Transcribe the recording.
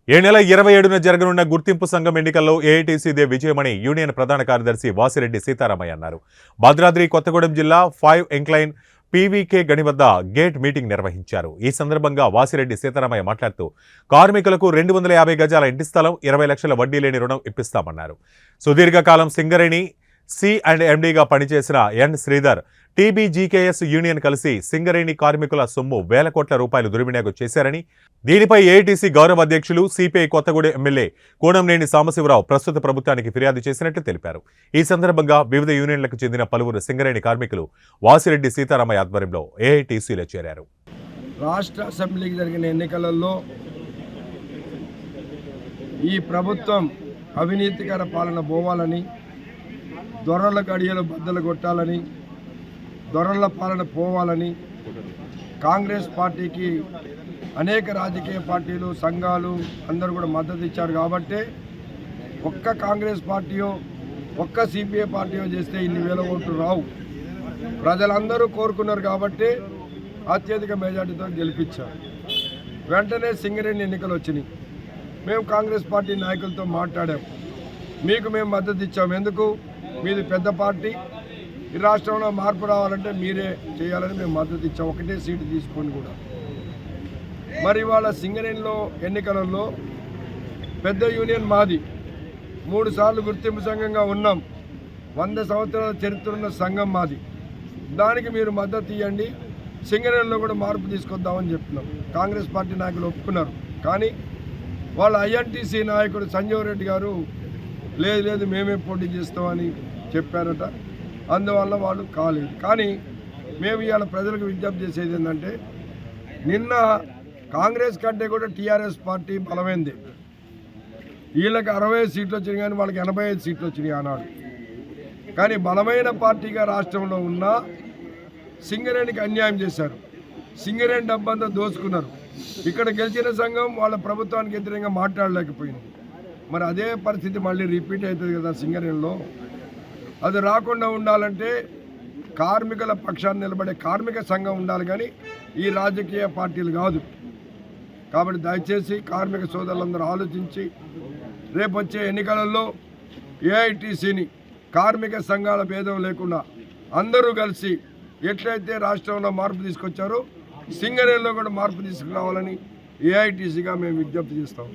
ఈ నెల 27న జరగనున్న గుర్తింపు సంఘం ఎన్నికల్లో ఏఐటీసీదే విజయమని యూనియన్ ప్రధాన కార్యదర్శి వాసిరెడ్డి సీతారామయ్య అన్నారు. భద్రాద్రి కొత్తగూడెం జిల్లా 5 ఎంక్లైన్ పీవీకే గని వద్ద గేట్ మీటింగ్ నిర్వహించారు. ఈ సందర్భంగా వాసిరెడ్డి సీతారామయ్య మాట్లాడుతూ కార్మికులకు 250 గజాల ఇంటి స్థలం, 20 లక్షల వడ్డీ లేని రుణం ఇప్పిస్తామన్నారు. సుదీర్ఘకాలం సింగరేణి C&MDగా పనిచేసిన ఎన్ శ్రీధర్ టీబీజీకేఎస్ యూనియన్ కలిసి సింగరేణి కార్మికుల సొమ్ము వేల కోట్ల రూపాయలు దుర్వినియోగం చేశారని, దీనిపై ఏఐటీసీ గౌరవ అధ్యక్షులు సిపిఐ కొత్తగూడెం ఎమ్మెల్యే కోనంనేని సాంబశివరావు ప్రస్తుత ప్రభుత్వానికి ఫిర్యాదు చేసినట్లు తెలిపారు. ఈ సందర్భంగా వివిధ యూనియన్లకు చెందిన పలువురు సింగరేణి కార్మికులు వాసిరెడ్డి సీతారామయ్య ఆధ్వర్యంలో ఏఐటీసీలో చేరారు. రాష్ట్ర అసెంబ్లీకి జరిగిన ఎన్నికలలో ఈ ప్రభుత్వం అవినీతికర పాలన పోవాలని, దొరల గడియలు బద్దలు కొట్టాలని, దొరల పాలన పోవాలని కాంగ్రెస్ పార్టీకి అనేక రాజకీయ పార్టీలు, సంఘాలు అందరూ కూడా మద్దతు ఇచ్చారు. కాబట్టి ఒక్క కాంగ్రెస్ పార్టీయో ఒక్క సిపిఐ పార్టీయో చేస్తే ఇన్ని వేల ఓట్లు రావు. ప్రజలందరూ కోరుకున్నారు కాబట్టి అత్యధిక మెజార్టీతో గెలిపించారు. వెంటనే సింగరేణి ఎన్నికలు వచ్చినాయి. మేము కాంగ్రెస్ పార్టీ నాయకులతో మాట్లాడాం. మీకు మేము మద్దతు ఇచ్చాము. ఎందుకు? మీది పెద్ద పార్టీ, ఈ రాష్ట్రంలో మార్పు రావాలంటే మీరే చేయాలని మేము మద్దతు ఇచ్చాం. ఒకటే సీటు తీసుకొని కూడా. మరి వాళ్ళ సింగరేణిలో ఎన్నికలలో పెద్ద యూనియన్ మాది, 3 సార్లు గుర్తింపు సంఘంగా ఉన్నాం. 100 సంవత్సరాల చరిత్ర ఉన్న సంఘం మాది. దానికి మీరు మద్దతు ఇవ్వండి, సింగరేణిలో కూడా మార్పు తీసుకొద్దామని చెప్తున్నాం. కాంగ్రెస్ పార్టీ నాయకులు ఒప్పుకున్నారు. కానీ వాళ్ళ ఐఎన్టీసీ నాయకుడు సంజీవ్ రెడ్డి గారు లేదు మేమే పోటీ చేస్తామని చెప్పారట. అందువల్ల వాళ్ళు కాలేదు. కానీ మేము ఇవాళ ప్రజలకు విజ్ఞప్తి చేసేది ఏంటంటే, నిన్న కాంగ్రెస్ కంటే కూడా టీఆర్ఎస్ పార్టీ బలమైంది. వీళ్ళకి 60 సీట్లు వచ్చినాయి, కానీ వాళ్ళకి 85 సీట్లు వచ్చినాయి ఆనాడు. కానీ బలమైన పార్టీగా రాష్ట్రంలో ఉన్న సింగరేణికి అన్యాయం చేశారు. సింగరేణి డబ్బంతా దోచుకున్నారు. ఇక్కడ గెలిచిన సంఘం వాళ్ళ ప్రభుత్వానికి వ్యతిరేకంగా మాట్లాడలేకపోయింది. మరి అదే పరిస్థితి మళ్ళీ రిపీట్ అవుతుంది కదా సింగరేణిలో. అది రాకుండా ఉండాలంటే కార్మికుల పక్షాన్ని నిలబడే కార్మిక సంఘం ఉండాలి, కానీ ఈ రాజకీయ పార్టీలు కాదు. కాబట్టి దయచేసి కార్మిక సోదరులందరూ ఆలోచించి రేపు వచ్చే ఎన్నికలలో ఏఐటీసీని కార్మిక సంఘాల భేదం లేకుండా అందరూ కలిసి ఎట్లయితే రాష్ట్రంలో మార్పు తీసుకొచ్చారో సింగరేణిలో కూడా మార్పు తీసుకురావాలని ఏఐటీసీగా మేము విజ్ఞప్తి చేస్తాం.